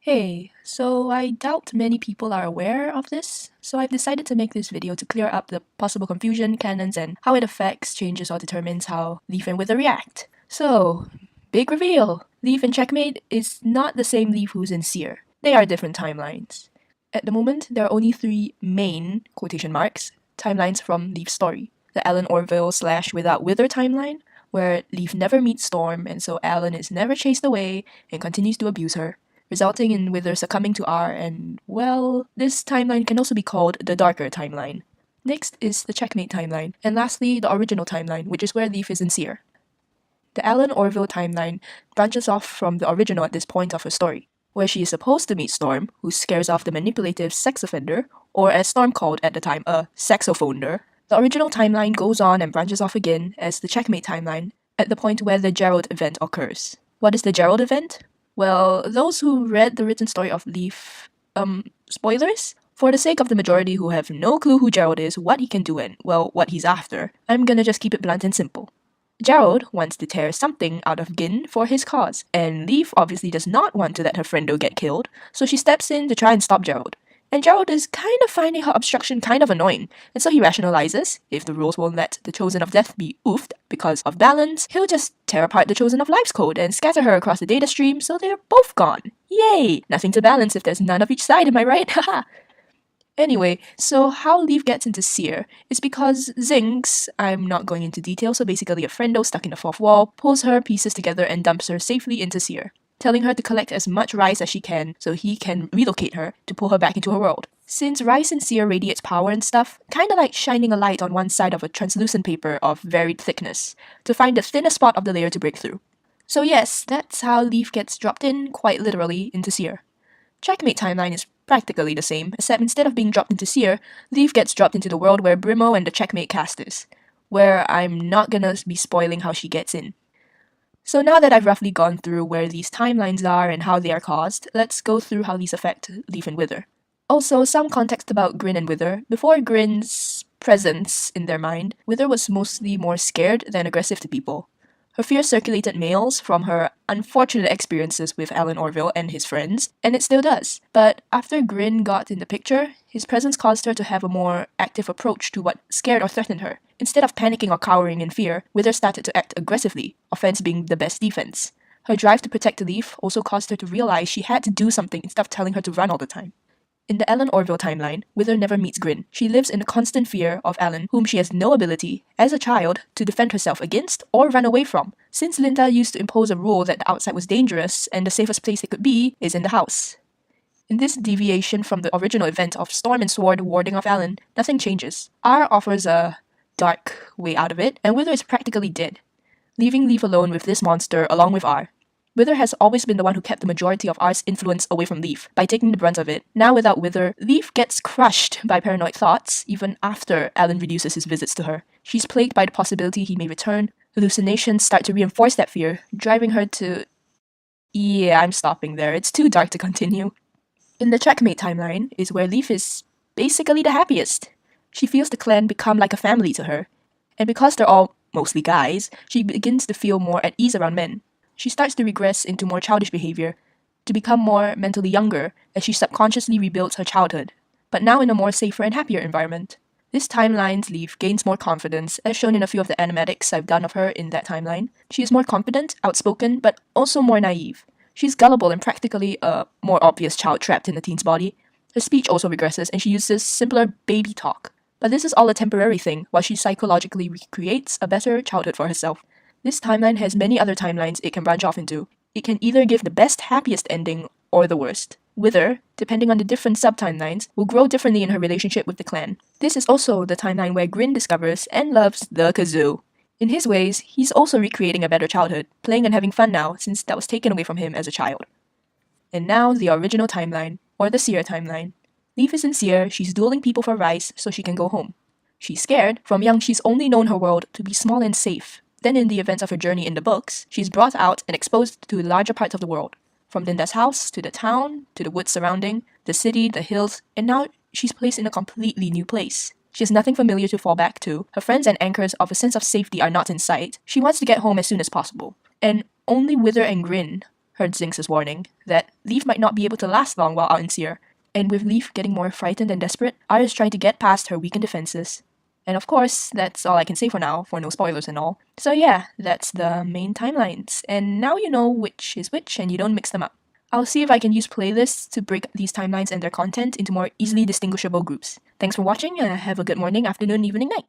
Hey, so I doubt many people are aware of this, so I've decided to make this video to clear up the possible confusion, canons, and how it affects, changes, or determines how Leif and Wither react. So, big reveal! Leif in Checkmate is not the same Leif who's in Cier. They are different timelines. At the moment, there are only three main, quotation marks, timelines from Leif's story. The Alan Orville / Without Wither timeline, where Leif never meets Storm and so Alan is never chased away and continues to abuse her, resulting in Wither succumbing to R, and, well, this timeline can also be called the darker timeline. Next is the Checkmate timeline, and lastly, the original timeline, which is where Leif is in Cier. The Alan Orville timeline branches off from the original at this point of her story, where she is supposed to meet Storm, who scares off the manipulative sex offender, or as Storm called at the time, a sexophonder. The original timeline goes on and branches off again as the Checkmate timeline, at the point where the Gerald event occurs. What is the Gerald event? Well, those who read the written story of Leif, spoilers? For the sake of the majority who have no clue who Gerald is, what he can do, and, well, what he's after, I'm gonna just keep it blunt and simple. Gerald wants to tear something out of Gin for his cause, and Leif obviously does not want to let her friendo get killed, so she steps in to try and stop Gerald. And Gerald is kind of finding her obstruction kind of annoying, and so he rationalizes, if the rules won't let the Chosen of Death be oofed because of balance, he'll just tear apart the Chosen of Life's code and scatter her across the data stream so they're both gone. Yay! Nothing to balance if there's none of each side, am I right? Haha! Anyway, so how Leif gets into Cier is because Zinx, I'm not going into detail, so basically a friendo stuck in the fourth wall, pulls her pieces together and dumps her safely into Cier, telling her to collect as much rice as she can so he can relocate her to pull her back into her world. Since rice in Cier radiates power and stuff, kinda like shining a light on one side of a translucent paper of varied thickness, to find the thinnest spot of the layer to break through. So yes, that's how Leif gets dropped in, quite literally, into Cier. Checkmate timeline is practically the same, except instead of being dropped into Cier, Leif gets dropped into the world where Brimo and the Checkmate cast is, where I'm not gonna be spoiling how she gets in. So now that I've roughly gone through where these timelines are and how they are caused, let's go through how these affect Leif and Wither. Also, some context about Grin and Wither. Before Grin's presence in their mind, Wither was mostly more scared than aggressive to people. Her fear circulated males from her unfortunate experiences with Alan Orville and his friends, and it still does. But after Grin got in the picture, his presence caused her to have a more active approach to what scared or threatened her. Instead of panicking or cowering in fear, Wither started to act aggressively, offense being the best defense. Her drive to protect Leif also caused her to realize she had to do something instead of telling her to run all the time. In the Alan Orville timeline, Wither never meets Grin. She lives in a constant fear of Alan, whom she has no ability, as a child, to defend herself against or run away from, since Linda used to impose a rule that the outside was dangerous and the safest place it could be is in the house. In this deviation from the original event of Storm and Sword warding off Alan, nothing changes. R offers a dark way out of it, and Wither is practically dead, leaving Leif alone with this monster along with R. Wither has always been the one who kept the majority of R's influence away from Leif, by taking the brunt of it. Now without Wither, Leif gets crushed by paranoid thoughts, even after Alan reduces his visits to her. She's plagued by the possibility he may return. Hallucinations start to reinforce that fear, driving her to... Yeah, I'm stopping there. It's too dark to continue. In the Checkmate timeline is where Leif is basically the happiest. She feels the clan become like a family to her. And because they're all mostly guys, she begins to feel more at ease around men. She starts to regress into more childish behavior, to become more mentally younger as she subconsciously rebuilds her childhood, but now in a more safer and happier environment. This timeline's Leif gains more confidence, as shown in a few of the animatics I've done of her in that timeline. She is more confident, outspoken, but also more naive. She's gullible and practically a more obvious child trapped in a teen's body. Her speech also regresses, and she uses simpler baby talk. But this is all a temporary thing, while she psychologically recreates a better childhood for herself. This timeline has many other timelines it can branch off into. It can either give the best, happiest ending, or the worst. Wither, depending on the different sub-timelines, will grow differently in her relationship with the clan. This is also the timeline where Grin discovers and loves the kazoo. In his ways, he's also recreating a better childhood, playing and having fun now since that was taken away from him as a child. And now the original timeline, or the Cier timeline. Leif is in Cier, she's dueling people for rice so she can go home. She's scared. From young, she's only known her world to be small and safe. Then in the events of her journey in the books, she's brought out and exposed to larger parts of the world. From Linda's house, to the town, to the woods surrounding, the city, the hills, and now she's placed in a completely new place. She has nothing familiar to fall back to. Her friends and anchors of a sense of safety are not in sight. She wants to get home as soon as possible. And only Wither and Grin heard Zinx's warning that Leif might not be able to last long while out in Cier. And with Leif getting more frightened and desperate, Arya is trying to get past her weakened defenses. And of course, that's all I can say for now, for no spoilers and all. So yeah, that's the main timelines. And now you know which is which and you don't mix them up. I'll see if I can use playlists to break these timelines and their content into more easily distinguishable groups. Thanks for watching and have a good morning, afternoon, evening, night.